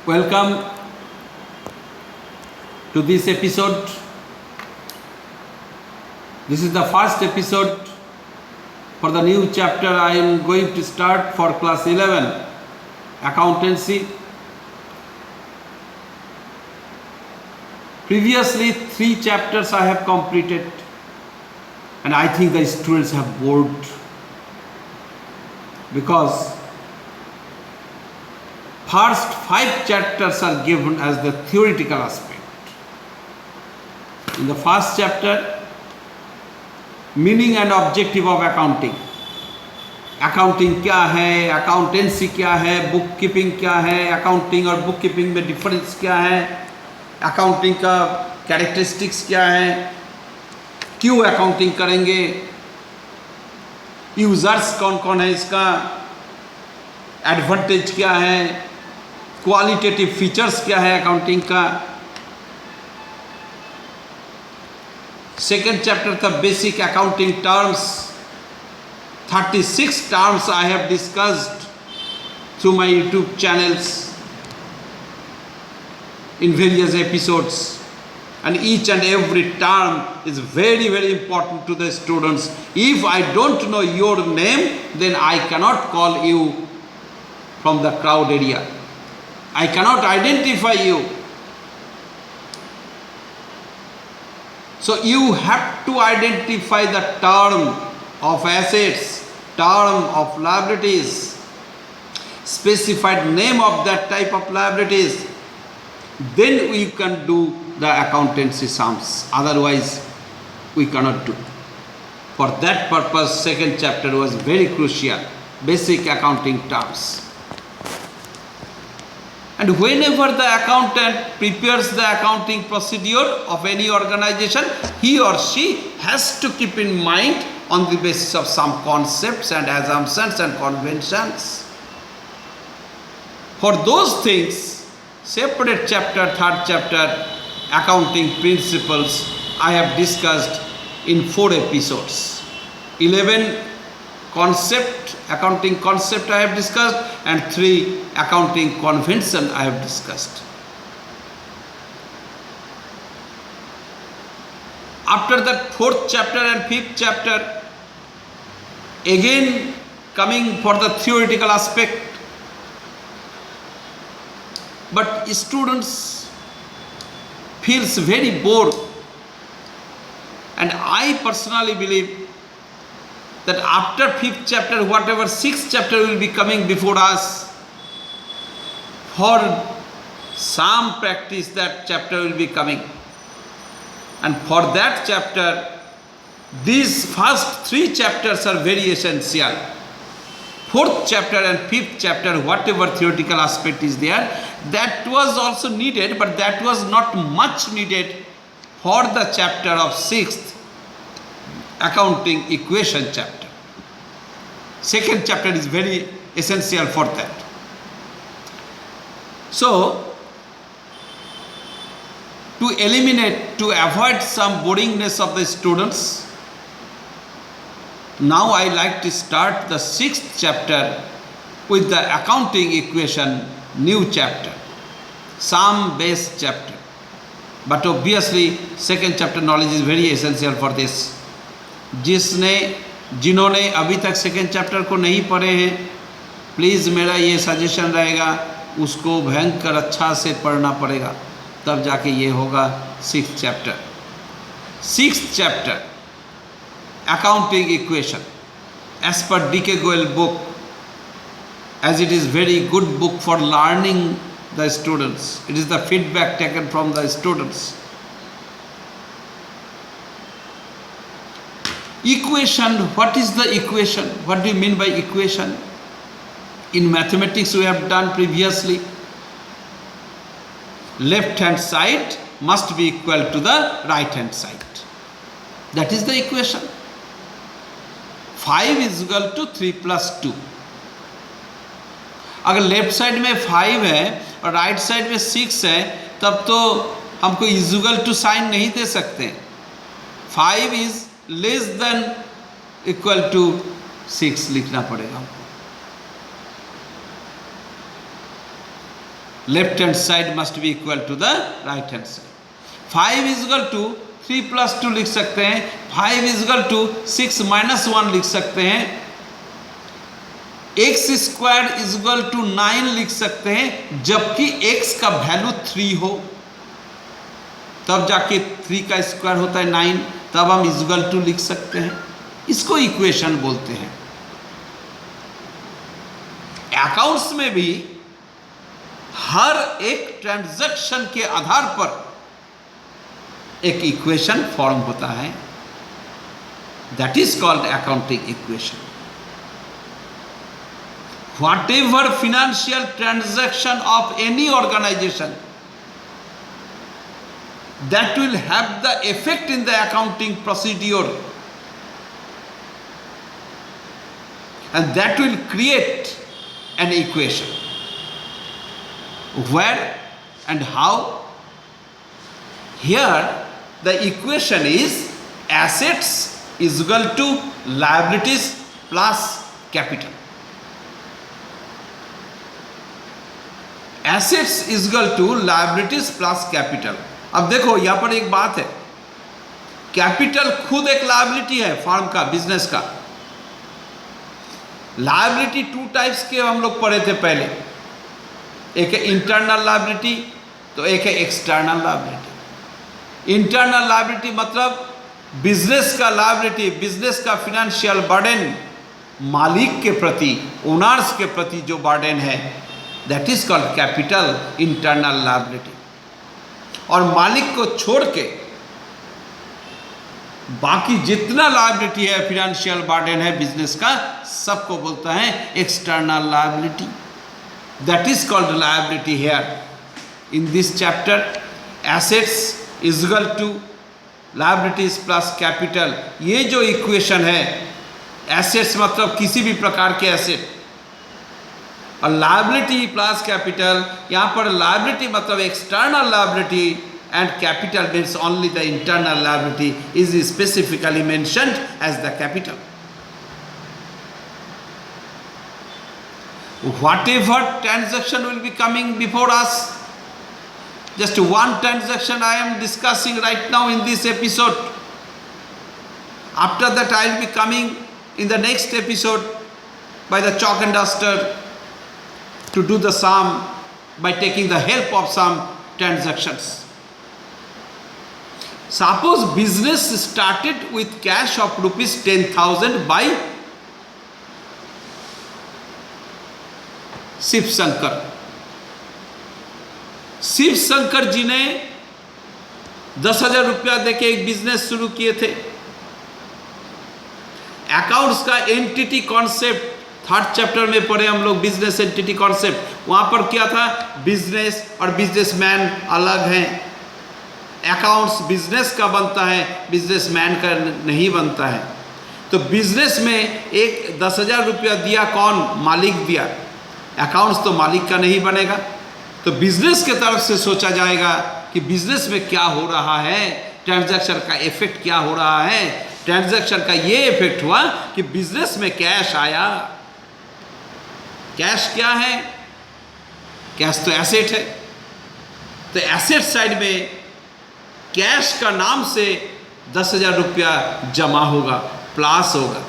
Welcome to this episode. This is the first episode for the new chapter I am going to start for class 11, accountancy. Previously, 3 chapters I have completed, and I think the students have bored because first 5 chapters are given as the theoretical aspect. In the first chapter, meaning and objective of accounting. Accounting क्या है, accountancy क्या है, bookkeeping क्या है, accounting और bookkeeping में difference क्या है, accounting का characteristics क्या है, क्यों accounting करेंगे, users कौन कौन है इसका, advantage क्या है, qualitative features क्या है accounting का. Second chapter, the basic accounting terms. 36 terms I have discussed through my YouTube channels in various episodes, and each and every term is very, very important to the students. If I don't know your name, then I cannot call you from the crowd area. I cannot identify you. So you have to identify the term of assets, term of liabilities, specified name of that type of liabilities. Then we can do the accountancy sums. Otherwise, we cannot do. For that purpose, second chapter was very crucial. Basic accounting terms. And whenever the accountant prepares the accounting procedure of any organization, he or she has to keep in mind on the basis of some concepts and assumptions and conventions. For those things, separate chapter, third chapter, accounting principles, I have discussed in 4 episodes. 11 concept, accounting concept I have discussed, and 3 accounting convention I have discussed. After that 4th chapter and 5th chapter, again coming for the theoretical aspect, but students feels very bored, and I personally believe that after 5th chapter, whatever 6th chapter will be coming before us, for some practice that chapter will be coming. And for that chapter, these first 3 chapters are very essential. 4th chapter and 5th chapter, whatever theoretical aspect is there, that was also needed, but that was not much needed for the chapter of 6th, accounting equation chapter. Second chapter is very essential for that. So, to eliminate, to avoid some boringness of the students, now I like to start the 6th chapter with the accounting equation new chapter, sum based chapter. But obviously, second chapter knowledge is very essential for this. जिन्होंने अभी तक second chapter को नहीं पढ़े हैं, please मेरा ये suggestion रहेगा, उसको भयंकर अच्छा से पढ़ना पड़ेगा, तब जाके ये होगा 6th chapter. 6th chapter accounting equation as per D K Goyal book, as it is very good book for learning the students. It is the feedback taken from the students. Equation, what is the equation? What do you mean by equation? In mathematics we have done previously. Left hand side must be equal to the right hand side. That is the equation. 5 is equal to 3 plus 2. अगर left side में 5 है और right side में 6 है, तब तो हमको equal to sign नहीं दे सकते. 5 is less than equal to 6 लिखना पड़ेगा हमको. Left hand side must be equal to the right hand side. 5 is equal to 3 plus 2 लिख सकते हैं, 5 इज इक्वल टू 6 माइनस 1 लिख सकते हैं, x square is equal to 9 लिख सकते हैं, जबकि x का वैल्यू 3 हो तब जाके 3 का स्क्वायर होता है 9, तब हम इज इक्वल टू लिख सकते हैं। इसको इक्वेशन बोलते हैं। अकाउंट्स में भी हर एक ट्रांजैक्शन के आधार पर एक इक्वेशन फॉर्म होता है, that is called accounting equation. Whatever financial transaction of any organization that will have the effect in the accounting procedure and that will create an equation. Where and how? Here the equation is assets is equal to liabilities plus capital. Assets is equal to liabilities plus capital. अब देखो यहां पर एक बात है, capital खुद एक liability है फर्म का, बिजनेस का। लायबिलिटी 2 टाइप्स के हम लोग पढ़े थे पहले, एक है इंटरनल लायबिलिटी तो एक है एक्सटर्नल लायबिलिटी। इंटरनल लायबिलिटी मतलब बिजनेस का लायबिलिटी, बिजनेस का फिनेंशियल बर्डन, मालिक के प्रति, ओनर्स के प्रति जो बर्डन है, that is called capital, internal liability. और मालिक को छोड़ के बाकी जितना लायबिलिटी है, फिनेंशियल बर्डन है बिजनेस का, सबको बोलता है external liability. That is called liability here in this chapter. Assets is equal to liabilities plus capital, ये जो इक्वेशन है, एसेट्स मतलब किसी भी प्रकार के एसेट और लायबिलिटी प्लस कैपिटल, यहाँ पर लायबिलिटी मतलब external liability and capital means only the internal liability is specifically mentioned as the capital. Whatever transaction will be coming before us, just one transaction I am discussing right now in this episode. After that I will be coming in the next episode by the chalk and duster to do the sum by taking the help of some transactions. Suppose business started with cash of rupees 10,000 by Shiv Shankar. Shiv Shankar ji ने 10,000 रुपया देके एक business शुरू किए थे। Accounts का entity concept 3rd chapter में पढ़े हम लोग, बिजनेस एंटिटी कॉन्सेप्ट। वहां पर क्या था, बिजनेस और बिजनेसमैन अलग हैं। अकाउंट्स बिजनेस का बनता है, बिजनेसमैन का नहीं बनता है। तो बिजनेस में एक 10,000 रुपया दिया, कौन, मालिक दिया। अकाउंट्स तो मालिक का नहीं बनेगा, तो बिजनेस के तरफ से सोचा जाएगा कि बिजनेस में क्या हो रहा है, ट्रांजैक्शन का इफेक्ट क्या हो रहा है। ट्रांजैक्शन का ये इफेक्ट हुआ कि बिजनेस में कैश आया। कैश क्या है, कैश तो एसेट है, तो एसेट साइड में कैश का नाम से 10,000 रुपया जमा होगा, प्लस होगा।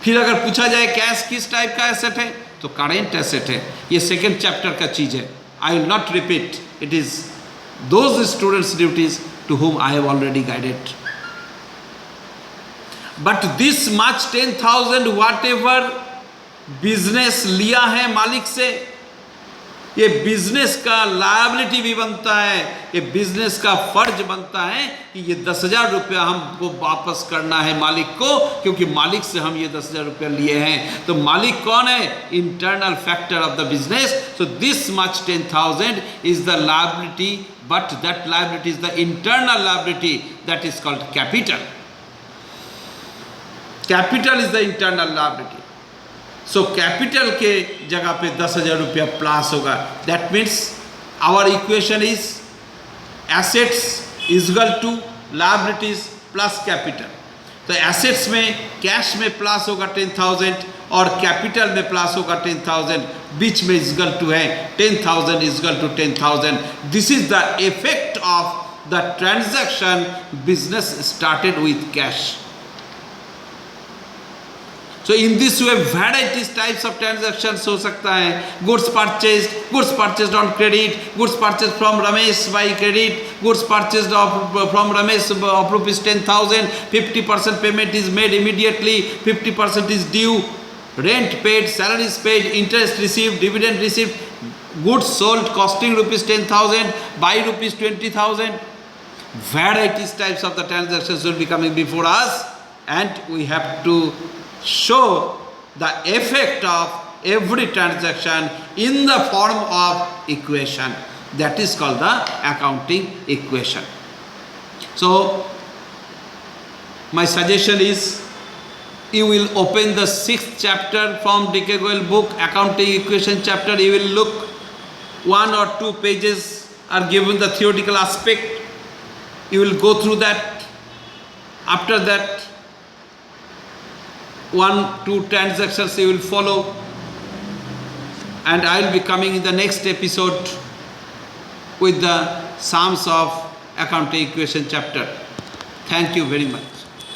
फिर अगर पूछा जाए कैश किस टाइप का एसेट है, तो करेंट एसेट है। ये 2nd चैप्टर का चीज है, I will not repeat, it is those students duties to whom I have already guided. But this much 10,000 whatever business लिया है मालिक से, ये बिजनेस का लायबिलिटी भी बनता है, ये बिजनेस का फर्ज बनता है कि ये 10,000 रुपया हमको वापस करना है मालिक को, क्योंकि मालिक से हम ये 10,000 रुपया लिए हैं। तो मालिक कौन है, internal factor of the business. So this much 10,000 is the liability, but that liability is the internal liability, that is called capital. Capital is the internal liability. So capital के जगह पे 10,000 रुपया प्लस होगा। That means our equation is assets is equal to liabilities plus capital. तो assets में cash में plus होगा 10,000 और कैपिटल में प्लस होगा 10,000, बीच में इक्वल टू है 10,000 equal to 10,000. This is the effect of the transaction business started with cash. So in this way varieties types of transactions हो सकता है. Goods purchased on credit, goods purchased from Ramesh by credit, goods purchased from Ramesh of rupees 10,000, 50% payment is made immediately, 50% is due, rent paid, salaries paid, interest received, dividend received, goods sold costing rupees 10,000, buy rupees 20,000. Varieties types of the transactions will be coming before us, and we have to show the effect of every transaction in the form of equation. That is called the accounting equation. So my suggestion is, you will open the 6th chapter from D.K. Goyal book, accounting equation chapter. You will look 1 or 2 pages are given the theoretical aspect. You will go through that. After that 1-2 transactions you will follow, and I will be coming in the next episode with the sums of accounting equation chapter. Thank you very much.